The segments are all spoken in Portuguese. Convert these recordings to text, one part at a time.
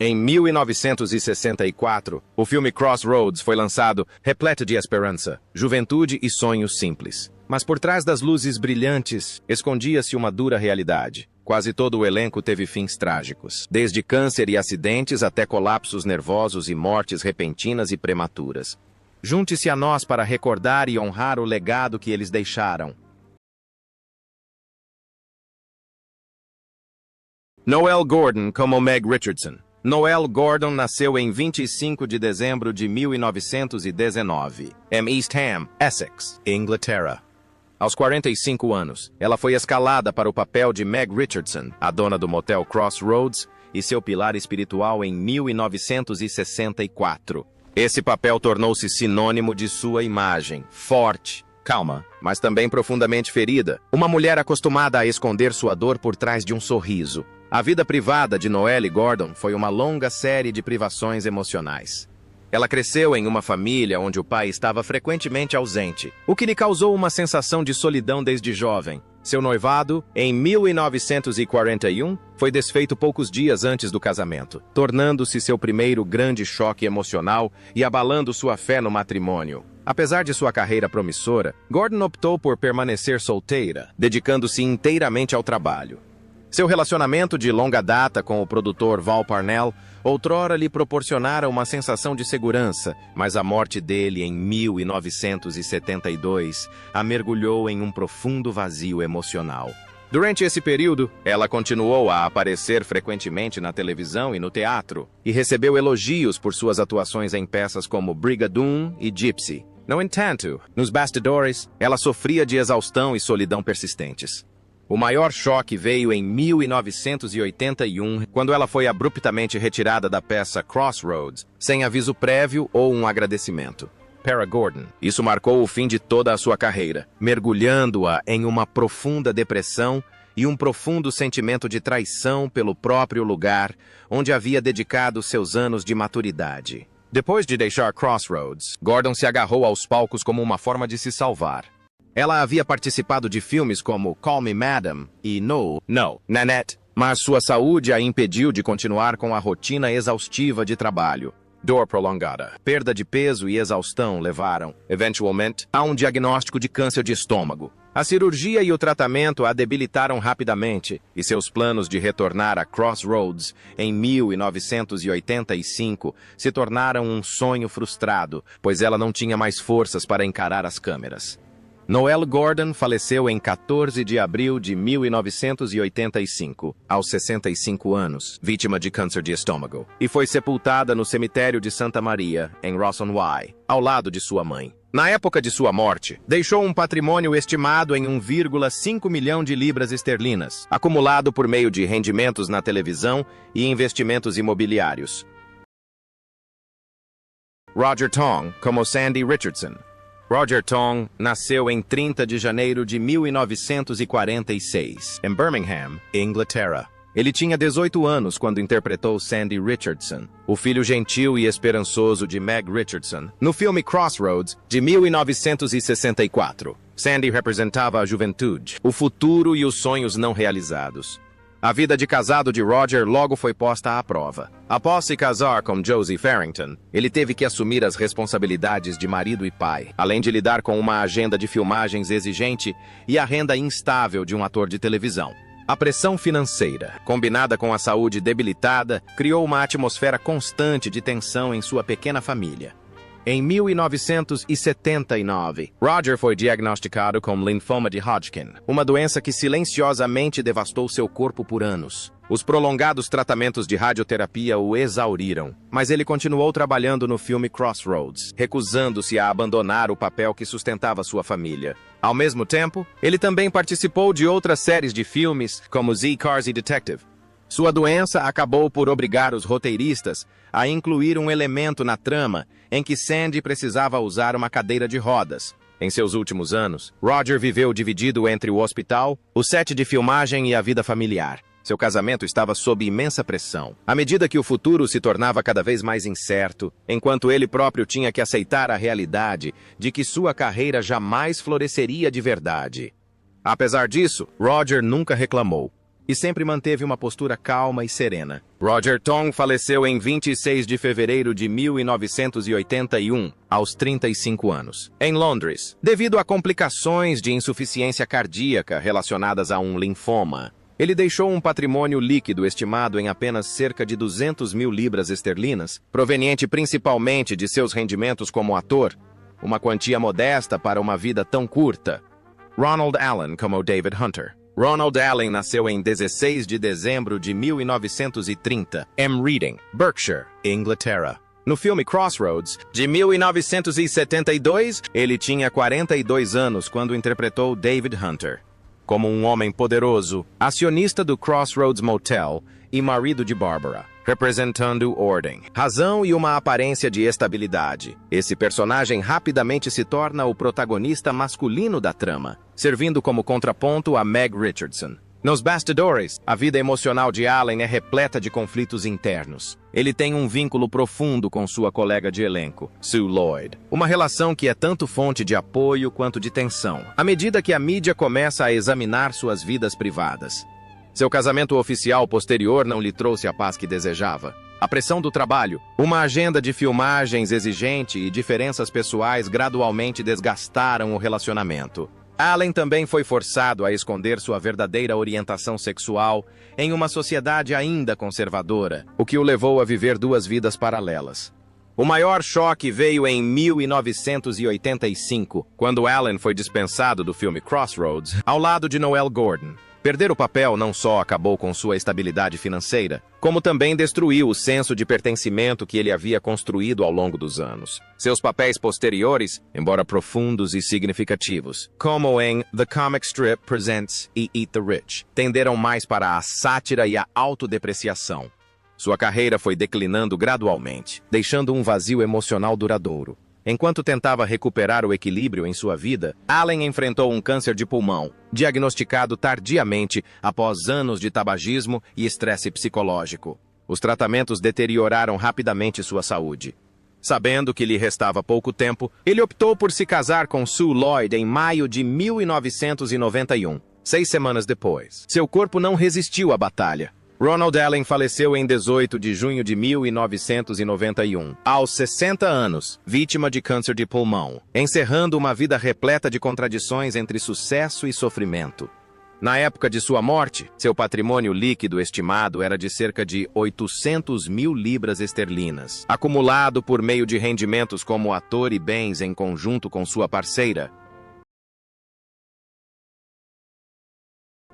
Em 1964, o filme Crossroads foi lançado repleto de esperança, juventude e sonhos simples. Mas por trás das luzes brilhantes, escondia-se uma dura realidade. Quase todo o elenco teve fins trágicos, desde câncer e acidentes até colapsos nervosos e mortes repentinas e prematuras. Junte-se a nós para recordar e honrar o legado que eles deixaram. Noelle Gordon como Meg Richardson. Noelle Gordon nasceu em 25 de dezembro de 1919, em East Ham, Essex, Inglaterra. Aos 45 anos, ela foi escalada para o papel de Meg Richardson, a dona do motel Crossroads, e seu pilar espiritual em 1964. Esse papel tornou-se sinônimo de sua imagem, forte, calma, mas também profundamente ferida. Uma mulher acostumada a esconder sua dor por trás de um sorriso. A vida privada de Noelle Gordon foi uma longa série de privações emocionais. Ela cresceu em uma família onde o pai estava frequentemente ausente, o que lhe causou uma sensação de solidão desde jovem. Seu noivado, em 1941, foi desfeito poucos dias antes do casamento, tornando-se seu primeiro grande choque emocional e abalando sua fé no matrimônio. Apesar de sua carreira promissora, Gordon optou por permanecer solteira, dedicando-se inteiramente ao trabalho. Seu relacionamento de longa data com o produtor Val Parnell outrora lhe proporcionara uma sensação de segurança, mas a morte dele em 1972 a mergulhou em um profundo vazio emocional. Durante esse período, ela continuou a aparecer frequentemente na televisão e no teatro, e recebeu elogios por suas atuações em peças como Brigadoon e Gypsy. No entanto, nos bastidores, ela sofria de exaustão e solidão persistentes. O maior choque veio em 1981, quando ela foi abruptamente retirada da peça Crossroads, sem aviso prévio ou um agradecimento. Para Gordon, isso marcou o fim de toda a sua carreira, mergulhando-a em uma profunda depressão e um profundo sentimento de traição pelo próprio lugar onde havia dedicado seus anos de maturidade. Depois de deixar Crossroads, Gordon se agarrou aos palcos como uma forma de se salvar. Ela havia participado de filmes como Call Me Madam e No, Nanette, mas sua saúde a impediu de continuar com a rotina exaustiva de trabalho. Dor prolongada, perda de peso e exaustão levaram, eventualmente, a um diagnóstico de câncer de estômago. A cirurgia e o tratamento a debilitaram rapidamente, e seus planos de retornar a Crossroads em 1985 se tornaram um sonho frustrado, pois ela não tinha mais forças para encarar as câmeras. Noelle Gordon faleceu em 14 de abril de 1985, aos 65 anos, vítima de câncer de estômago, e foi sepultada no cemitério de Santa Maria, em Rossonwy, ao lado de sua mãe. Na época de sua morte, deixou um patrimônio estimado em 1,5 milhão de libras esterlinas, acumulado por meio de rendimentos na televisão e investimentos imobiliários. Roger Tong como Sandy Richardson. Roger Tong nasceu em 30 de janeiro de 1946, em Birmingham, Inglaterra. Ele tinha 18 anos quando interpretou Sandy Richardson, o filho gentil e esperançoso de Meg Richardson, no filme Crossroads, de 1964. Sandy representava a juventude, o futuro e os sonhos não realizados. A vida de casado de Roger logo foi posta à prova. Após se casar com Josie Farrington, ele teve que assumir as responsabilidades de marido e pai, além de lidar com uma agenda de filmagens exigente e a renda instável de um ator de televisão. A pressão financeira, combinada com a saúde debilitada, criou uma atmosfera constante de tensão em sua pequena família. Em 1979, Roger foi diagnosticado com linfoma de Hodgkin, uma doença que silenciosamente devastou seu corpo por anos. Os prolongados tratamentos de radioterapia o exauriram, mas ele continuou trabalhando no filme Crossroads, recusando-se a abandonar o papel que sustentava sua família. Ao mesmo tempo, ele também participou de outras séries de filmes, como Z Cars e Detective. Sua doença acabou por obrigar os roteiristas a incluir um elemento na trama em que Sandy precisava usar uma cadeira de rodas. Em seus últimos anos, Roger viveu dividido entre o hospital, o set de filmagem e a vida familiar. Seu casamento estava sob imensa pressão, à medida que o futuro se tornava cada vez mais incerto, enquanto ele próprio tinha que aceitar a realidade de que sua carreira jamais floresceria de verdade. Apesar disso, Roger nunca reclamou. e sempre manteve uma postura calma e serena. Roger Tong faleceu em 26 de fevereiro de 1981, aos 35 anos, em Londres, devido a complicações de insuficiência cardíaca relacionadas a um linfoma. Ele deixou um patrimônio líquido estimado em apenas cerca de 200 mil libras esterlinas, proveniente principalmente de seus rendimentos como ator, uma quantia modesta para uma vida tão curta. Ronald Allen como David Hunter. Ronald Allen nasceu em 16 de dezembro de 1930, em Reading, Berkshire, Inglaterra. No filme Crossroads, de 1972, ele tinha 42 anos quando interpretou David Hunter. Como um homem poderoso, acionista do Crossroads Motel e marido de Barbara, representando ordem, razão e uma aparência de estabilidade. Esse personagem rapidamente se torna o protagonista masculino da trama, servindo como contraponto a Meg Richardson. Nos bastidores, a vida emocional de Allen é repleta de conflitos internos. Ele tem um vínculo profundo com sua colega de elenco, Sue Lloyd. Uma relação que é tanto fonte de apoio quanto de tensão, à medida que a mídia começa a examinar suas vidas privadas. Seu casamento oficial posterior não lhe trouxe a paz que desejava. A pressão do trabalho, uma agenda de filmagens exigente e diferenças pessoais gradualmente desgastaram o relacionamento. Allen também foi forçado a esconder sua verdadeira orientação sexual em uma sociedade ainda conservadora, o que o levou a viver duas vidas paralelas. O maior choque veio em 1985, quando Allen foi dispensado do filme Crossroads, ao lado de Noelle Gordon. Perder o papel não só acabou com sua estabilidade financeira, como também destruiu o senso de pertencimento que ele havia construído ao longo dos anos. Seus papéis posteriores, embora profundos e significativos, como em The Comic Strip Presents e Eat the Rich, tenderam mais para a sátira e a autodepreciação. Sua carreira foi declinando gradualmente, deixando um vazio emocional duradouro. Enquanto tentava recuperar o equilíbrio em sua vida, Allen enfrentou um câncer de pulmão, diagnosticado tardiamente após anos de tabagismo e estresse psicológico. Os tratamentos deterioraram rapidamente sua saúde. Sabendo que lhe restava pouco tempo, ele optou por se casar com Sue Lloyd em maio de 1991, 6 semanas depois. Seu corpo não resistiu à batalha. Ronald Allen faleceu em 18 de junho de 1991, aos 60 anos, vítima de câncer de pulmão, encerrando uma vida repleta de contradições entre sucesso e sofrimento. Na época de sua morte, seu patrimônio líquido estimado era de cerca de 800 mil libras esterlinas, acumulado por meio de rendimentos como ator e bens em conjunto com sua parceira,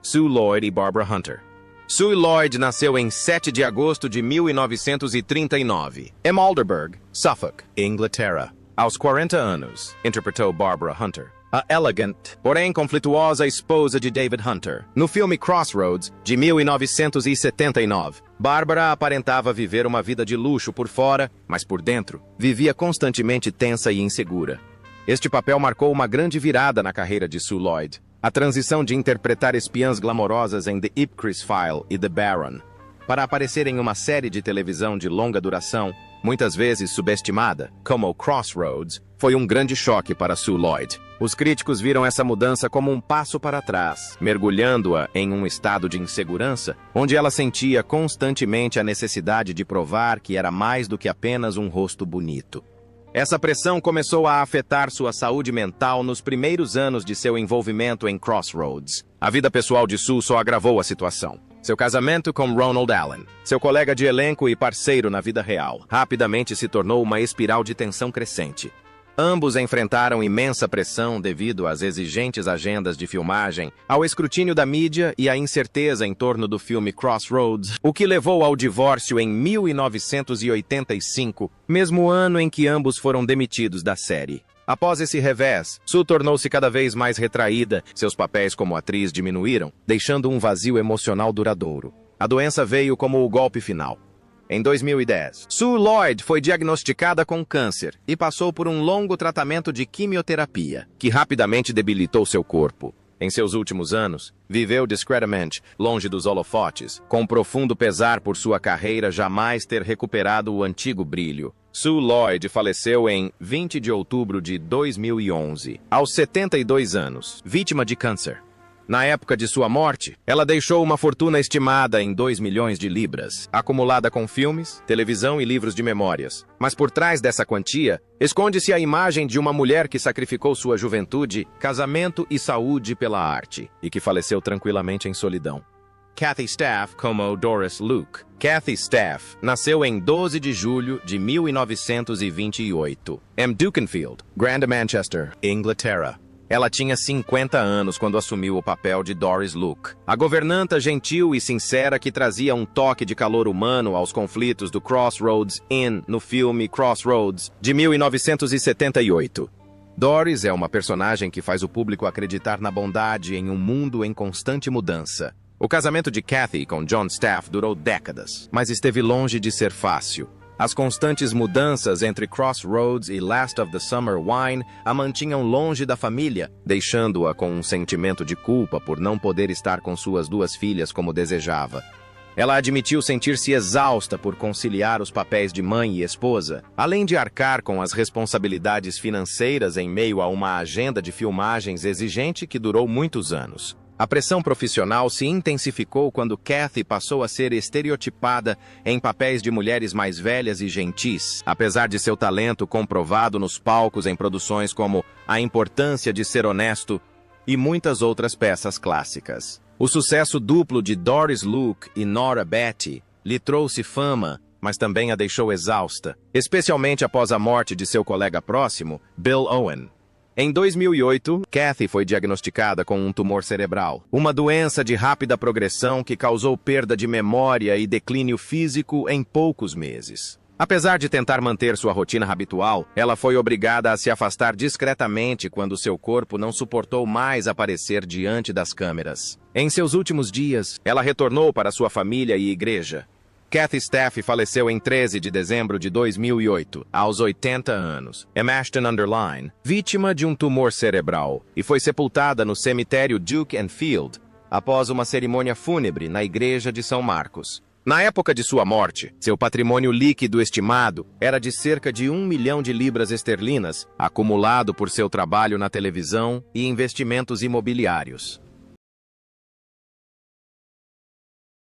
Sue Lloyd e Barbara Hunter. Sue Lloyd nasceu em 7 de agosto de 1939, em Alderburgh, Suffolk, Inglaterra. Aos 40 anos, interpretou Barbara Hunter, a elegant, porém conflituosa esposa de David Hunter. No filme Crossroads, de 1979, Barbara aparentava viver uma vida de luxo por fora, mas por dentro, vivia constantemente tensa e insegura. Este papel marcou uma grande virada na carreira de Sue Lloyd. A transição de interpretar espiãs glamourosas em The Ipcress File e The Baron para aparecer em uma série de televisão de longa duração, muitas vezes subestimada, como Crossroads, foi um grande choque para Sue Lloyd. Os críticos viram essa mudança como um passo para trás, mergulhando-a em um estado de insegurança, onde ela sentia constantemente a necessidade de provar que era mais do que apenas um rosto bonito. Essa pressão começou a afetar sua saúde mental nos primeiros anos de seu envolvimento em Crossroads. A vida pessoal de Sue só agravou a situação. Seu casamento com Ronald Allen, seu colega de elenco e parceiro na vida real, rapidamente se tornou uma espiral de tensão crescente. Ambos enfrentaram imensa pressão devido às exigentes agendas de filmagem, ao escrutínio da mídia e à incerteza em torno do filme Crossroads, o que levou ao divórcio em 1985, mesmo ano em que ambos foram demitidos da série. Após esse revés, Sue tornou-se cada vez mais retraída, seus papéis como atriz diminuíram, deixando um vazio emocional duradouro. A doença veio como o golpe final. Em 2010, Sue Lloyd foi diagnosticada com câncer e passou por um longo tratamento de quimioterapia, que rapidamente debilitou seu corpo. Em seus últimos anos, viveu discretamente, longe dos holofotes, com profundo pesar por sua carreira jamais ter recuperado o antigo brilho. Sue Lloyd faleceu em 20 de outubro de 2011, aos 72 anos, vítima de câncer. Na época de sua morte, ela deixou uma fortuna estimada em 2 milhões de libras, acumulada com filmes, televisão e livros de memórias. Mas por trás dessa quantia, esconde-se a imagem de uma mulher que sacrificou sua juventude, casamento e saúde pela arte, e que faleceu tranquilamente em solidão. Kathy Staff como Doris Luke. Kathy Staff nasceu em 12 de julho de 1928, em Dukenfield, Grand Manchester, Inglaterra. Ela tinha 50 anos quando assumiu o papel de Doris Luke, a governanta gentil e sincera que trazia um toque de calor humano aos conflitos do Crossroads Inn no filme Crossroads, de 1978. Doris é uma personagem que faz o público acreditar na bondade em um mundo em constante mudança. O casamento de Kathy com John Staff durou décadas, mas esteve longe de ser fácil. As constantes mudanças entre Crossroads e Last of the Summer Wine a mantinham longe da família, deixando-a com um sentimento de culpa por não poder estar com suas 2 filhas como desejava. Ela admitiu sentir-se exausta por conciliar os papéis de mãe e esposa, além de arcar com as responsabilidades financeiras em meio a uma agenda de filmagens exigente que durou muitos anos. A pressão profissional se intensificou quando Kathy passou a ser estereotipada em papéis de mulheres mais velhas e gentis, apesar de seu talento comprovado nos palcos em produções como A Importância de Ser Honesto e muitas outras peças clássicas. O sucesso duplo de Doris Luke e Nora Betty lhe trouxe fama, mas também a deixou exausta, especialmente após a morte de seu colega próximo, Bill Owen. Em 2008, Kathy foi diagnosticada com um tumor cerebral, uma doença de rápida progressão que causou perda de memória e declínio físico em poucos meses. Apesar de tentar manter sua rotina habitual, ela foi obrigada a se afastar discretamente quando seu corpo não suportou mais aparecer diante das câmeras. Em seus últimos dias, ela retornou para sua família e igreja. Kathy Staff faleceu em 13 de dezembro de 2008, aos 80 anos, em Ashton-under-Lyne, vítima de um tumor cerebral, e foi sepultada no cemitério Duke and Field, após uma cerimônia fúnebre na igreja de São Marcos. Na época de sua morte, seu patrimônio líquido estimado era de cerca de 1 milhão de libras esterlinas, acumulado por seu trabalho na televisão e investimentos imobiliários.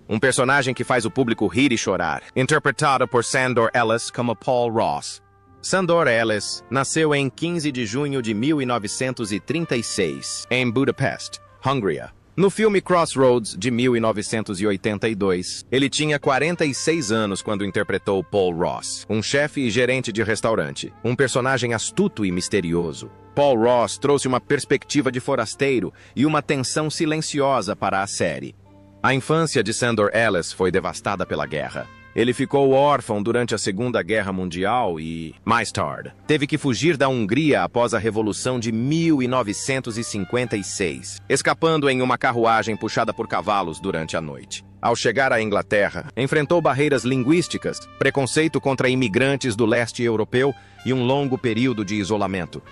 Um personagem que faz o público rir e chorar, interpretado por Sandor Ellis como Paul Ross. Sandor Ellis nasceu em 15 de junho de 1936, em Budapest, Hungria. No filme Crossroads, de 1982, ele tinha 46 anos quando interpretou Paul Ross, um chefe e gerente de restaurante, um personagem astuto e misterioso. Paul Ross trouxe uma perspectiva de forasteiro e uma tensão silenciosa para a série. A infância de Sandor Ellis foi devastada pela guerra. Ele ficou órfão durante a Segunda Guerra Mundial e, mais tarde, teve que fugir da Hungria após a Revolução de 1956, escapando em uma carruagem puxada por cavalos durante a noite. Ao chegar à Inglaterra, enfrentou barreiras linguísticas, preconceito contra imigrantes do leste europeu e um longo período de isolamento.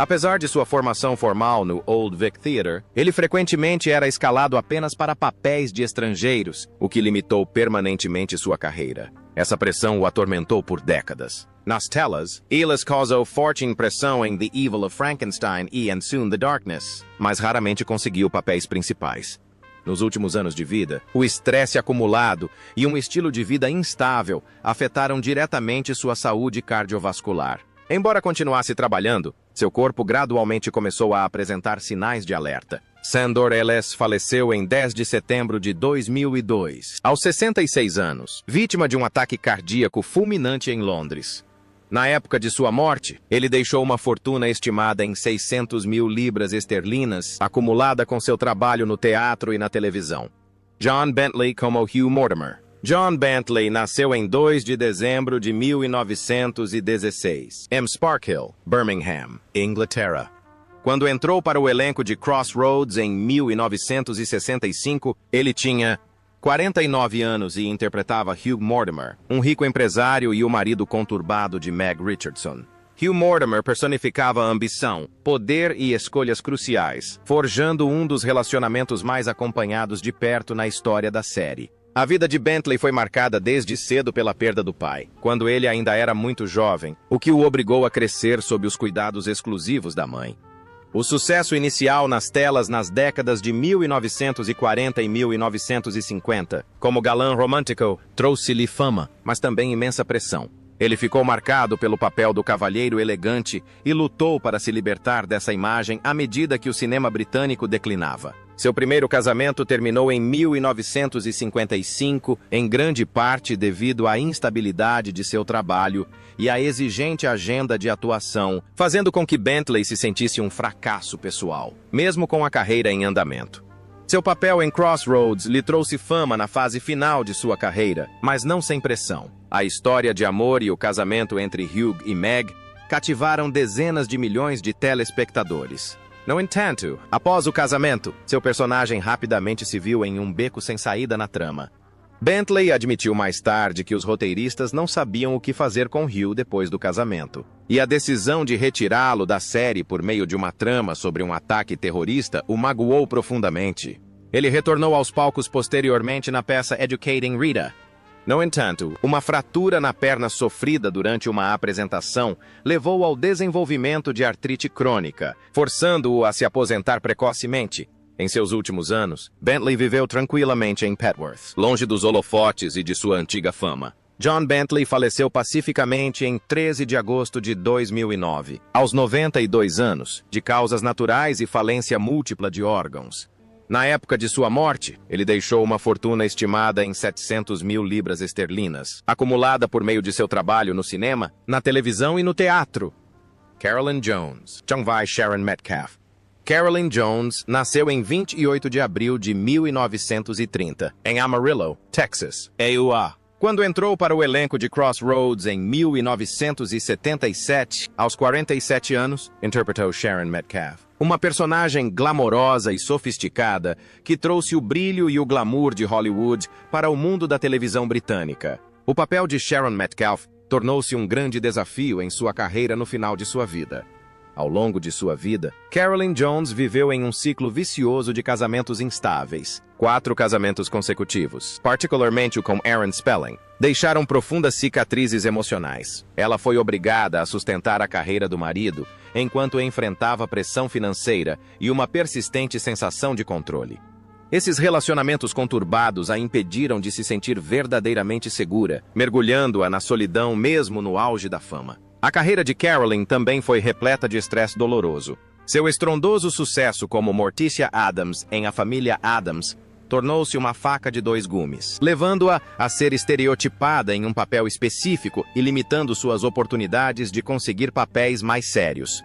Apesar de sua formação formal no Old Vic Theatre, ele frequentemente era escalado apenas para papéis de estrangeiros, o que limitou permanentemente sua carreira. Essa pressão o atormentou por décadas. Nas telas, Ellis causou forte impressão em The Evil of Frankenstein e And Soon the Darkness, mas raramente conseguiu papéis principais. Nos últimos anos de vida, o estresse acumulado e um estilo de vida instável afetaram diretamente sua saúde cardiovascular. Embora continuasse trabalhando, seu corpo gradualmente começou a apresentar sinais de alerta. Sandor Ellis faleceu em 10 de setembro de 2002, aos 66 anos, vítima de um ataque cardíaco fulminante em Londres. Na época de sua morte, ele deixou uma fortuna estimada em 600 mil libras esterlinas, acumulada com seu trabalho no teatro e na televisão. John Bentley como Hugh Mortimer. John Bentley nasceu em 2 de dezembro de 1916, em Sparkhill, Birmingham, Inglaterra. Quando entrou para o elenco de Crossroads em 1965, ele tinha 49 anos e interpretava Hugh Mortimer, um rico empresário e o marido conturbado de Meg Richardson. Hugh Mortimer personificava ambição, poder e escolhas cruciais, forjando um dos relacionamentos mais acompanhados de perto na história da série. A vida de Bentley foi marcada desde cedo pela perda do pai, quando ele ainda era muito jovem, o que o obrigou a crescer sob os cuidados exclusivos da mãe. O sucesso inicial nas telas nas décadas de 1940 e 1950, como galã romântico, trouxe-lhe fama, mas também imensa pressão. Ele ficou marcado pelo papel do cavalheiro elegante e lutou para se libertar dessa imagem à medida que o cinema britânico declinava. Seu primeiro casamento terminou em 1955, em grande parte devido à instabilidade de seu trabalho e à exigente agenda de atuação, fazendo com que Bentley se sentisse um fracasso pessoal, mesmo com a carreira em andamento. Seu papel em Crossroads lhe trouxe fama na fase final de sua carreira, mas não sem pressão. A história de amor e o casamento entre Hugh e Meg cativaram dezenas de milhões de telespectadores. No entanto, após o casamento, seu personagem rapidamente se viu em um beco sem saída na trama. Bentley admitiu mais tarde que os roteiristas não sabiam o que fazer com Hugh depois do casamento, e a decisão de retirá-lo da série por meio de uma trama sobre um ataque terrorista o magoou profundamente. Ele retornou aos palcos posteriormente na peça Educating Rita. No entanto, uma fratura na perna sofrida durante uma apresentação levou ao desenvolvimento de artrite crônica, forçando-o a se aposentar precocemente. Em seus últimos anos, Bentley viveu tranquilamente em Petworth, longe dos holofotes e de sua antiga fama. John Bentley faleceu pacificamente em 13 de agosto de 2009, aos 92 anos, de causas naturais e falência múltipla de órgãos. Na época de sua morte, ele deixou uma fortuna estimada em 700 mil libras esterlinas, acumulada por meio de seu trabalho no cinema, na televisão e no teatro. Carolyn Jones, Jungvai Sharon Metcalf. Carolyn Jones nasceu em 28 de abril de 1930, em Amarillo, Texas, EUA. Quando entrou para o elenco de Crossroads em 1977, aos 47 anos, interpretou Sharon Metcalf. Uma personagem glamourosa e sofisticada que trouxe o brilho e o glamour de Hollywood para o mundo da televisão britânica. O papel de Sharon Metcalf tornou-se um grande desafio em sua carreira no final de sua vida. Ao longo de sua vida, Carolyn Jones viveu em um ciclo vicioso de casamentos instáveis. 4 casamentos consecutivos, particularmente o com Aaron Spelling, deixaram profundas cicatrizes emocionais. Ela foi obrigada a sustentar a carreira do marido enquanto enfrentava pressão financeira e uma persistente sensação de controle. Esses relacionamentos conturbados a impediram de se sentir verdadeiramente segura, mergulhando-a na solidão mesmo no auge da fama. A carreira de Carolyn também foi repleta de estresse doloroso. Seu estrondoso sucesso como Morticia Addams em A Família Addams tornou-se uma faca de 2 gumes, levando-a a ser estereotipada em um papel específico e limitando suas oportunidades de conseguir papéis mais sérios.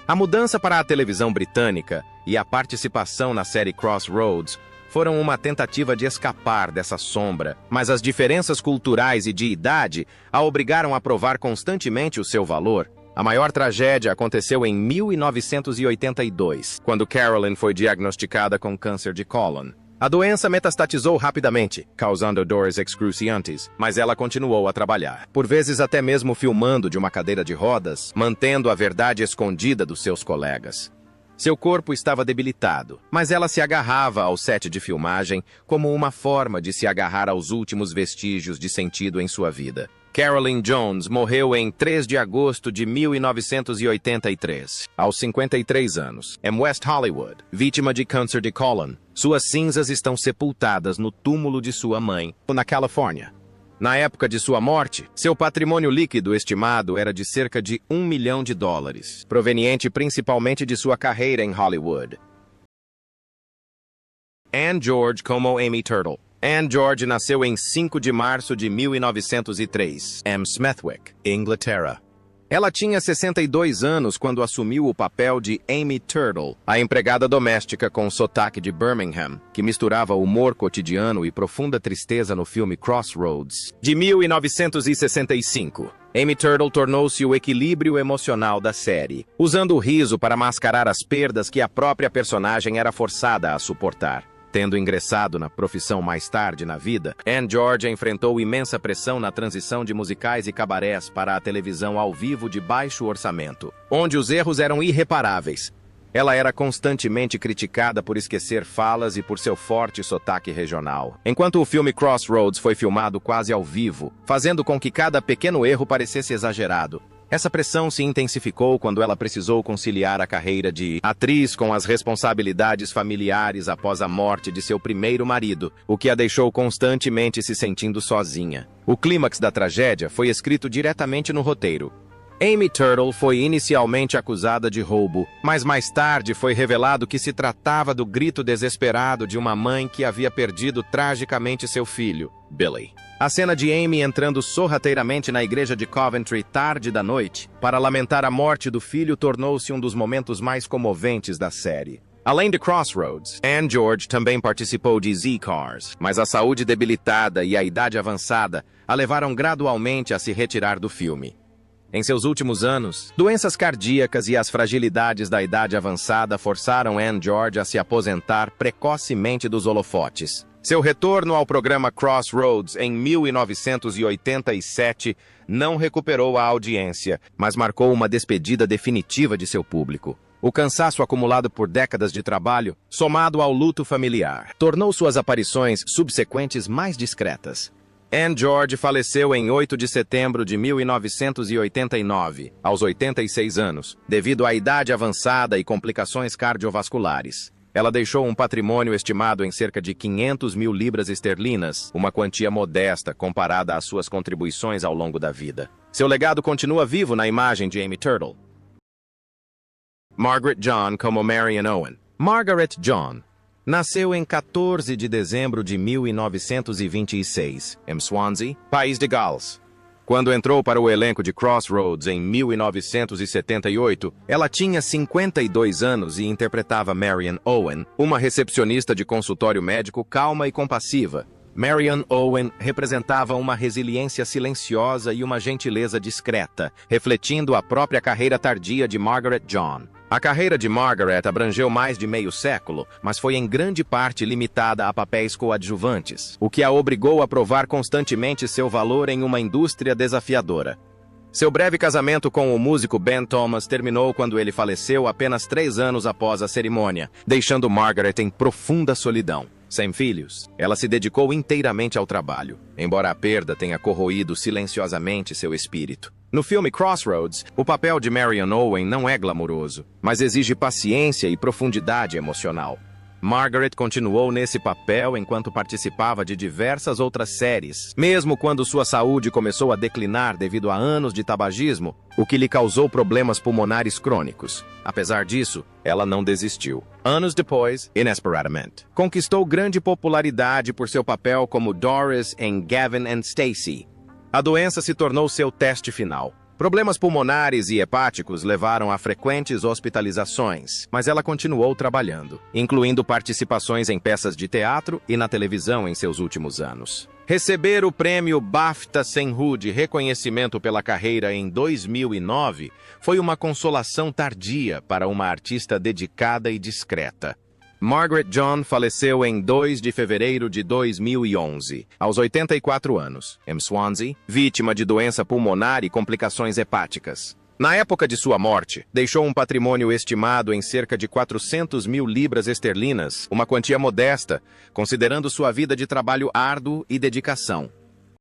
A mudança para a televisão britânica e a participação na série Crossroads foram uma tentativa de escapar dessa sombra, mas as diferenças culturais e de idade a obrigaram a provar constantemente o seu valor. A maior tragédia aconteceu em 1982, quando Carolyn foi diagnosticada com câncer de cólon. A doença metastatizou rapidamente, causando dores excruciantes, mas ela continuou a trabalhar, por vezes até mesmo filmando de uma cadeira de rodas, mantendo a verdade escondida dos seus colegas. Seu corpo estava debilitado, mas ela se agarrava ao set de filmagem como uma forma de se agarrar aos últimos vestígios de sentido em sua vida. Carolyn Jones morreu em 3 de agosto de 1983, aos 53 anos, em West Hollywood, vítima de câncer de cólon. Suas cinzas estão sepultadas no túmulo de sua mãe, na Califórnia. Na época de sua morte, seu patrimônio líquido estimado era de cerca de $1 milhão, proveniente principalmente de sua carreira em Hollywood. Anne George como Amy Turtle. Anne George nasceu em 5 de março de 1903, em Smethwick, Inglaterra. Ela tinha 62 anos quando assumiu o papel de Amy Turtle, a empregada doméstica com sotaque de Birmingham, que misturava humor cotidiano e profunda tristeza no filme Crossroads, de 1965. Amy Turtle tornou-se o equilíbrio emocional da série, usando o riso para mascarar as perdas que a própria personagem era forçada a suportar. Tendo ingressado na profissão mais tarde na vida, Anne George enfrentou imensa pressão na transição de musicais e cabarés para a televisão ao vivo de baixo orçamento, onde os erros eram irreparáveis. Ela era constantemente criticada por esquecer falas e por seu forte sotaque regional, enquanto o filme Crossroads foi filmado quase ao vivo, fazendo com que cada pequeno erro parecesse exagerado. Essa pressão se intensificou quando ela precisou conciliar a carreira de atriz com as responsabilidades familiares após a morte de seu primeiro marido, o que a deixou constantemente se sentindo sozinha. O clímax da tragédia foi escrito diretamente no roteiro. Amy Turtle foi inicialmente acusada de roubo, mas mais tarde foi revelado que se tratava do grito desesperado de uma mãe que havia perdido tragicamente seu filho, Billy. A cena de Amy entrando sorrateiramente na igreja de Coventry tarde da noite para lamentar a morte do filho tornou-se um dos momentos mais comoventes da série. Além de Crossroads, Ann George também participou de Z-Cars, mas a saúde debilitada e a idade avançada a levaram gradualmente a se retirar do filme. Em seus últimos anos, doenças cardíacas e as fragilidades da idade avançada forçaram Ann George a se aposentar precocemente dos holofotes. Seu retorno ao programa Crossroads em 1987 não recuperou a audiência, mas marcou uma despedida definitiva de seu público. O cansaço acumulado por décadas de trabalho, somado ao luto familiar, tornou suas aparições subsequentes mais discretas. Ann George faleceu em 8 de setembro de 1989, aos 86 anos, devido à idade avançada e complicações cardiovasculares. Ela deixou um patrimônio estimado em cerca de 500 mil libras esterlinas, uma quantia modesta comparada às suas contribuições ao longo da vida. Seu legado continua vivo na imagem de Amy Turtle. Margaret John como Marian Owen. Margaret John nasceu em 14 de dezembro de 1926, em Swansea, País de Gales. Quando entrou para o elenco de Crossroads em 1978, ela tinha 52 anos e interpretava Marian Owen, uma recepcionista de consultório médico calma e compassiva. Marian Owen representava uma resiliência silenciosa e uma gentileza discreta, refletindo a própria carreira tardia de Margaret John. A carreira de Margaret abrangeu mais de meio século, mas foi em grande parte limitada a papéis coadjuvantes, o que a obrigou a provar constantemente seu valor em uma indústria desafiadora. Seu breve casamento com o músico Ben Thomas terminou quando ele faleceu apenas 3 anos após a cerimônia, deixando Margaret em profunda solidão. Sem filhos, ela se dedicou inteiramente ao trabalho, embora a perda tenha corroído silenciosamente seu espírito. No filme Crossroads, o papel de Marian Owen não é glamouroso, mas exige paciência e profundidade emocional. Margaret continuou nesse papel enquanto participava de diversas outras séries, mesmo quando sua saúde começou a declinar devido a anos de tabagismo, o que lhe causou problemas pulmonares crônicos. Apesar disso, ela não desistiu. Anos depois, inesperadamente, conquistou grande popularidade por seu papel como Doris em Gavin and Stacey. A doença se tornou seu teste final. Problemas pulmonares e hepáticos levaram a frequentes hospitalizações, mas ela continuou trabalhando, incluindo participações em peças de teatro e na televisão em seus últimos anos. Receber o prêmio BAFTA Senhu de reconhecimento pela carreira em 2009 foi uma consolação tardia para uma artista dedicada e discreta. Margaret John faleceu em 2 de fevereiro de 2011, aos 84 anos, em Swansea, vítima de doença pulmonar e complicações hepáticas. Na época de sua morte, deixou um patrimônio estimado em cerca de 400 mil libras esterlinas, uma quantia modesta, considerando sua vida de trabalho árduo e dedicação.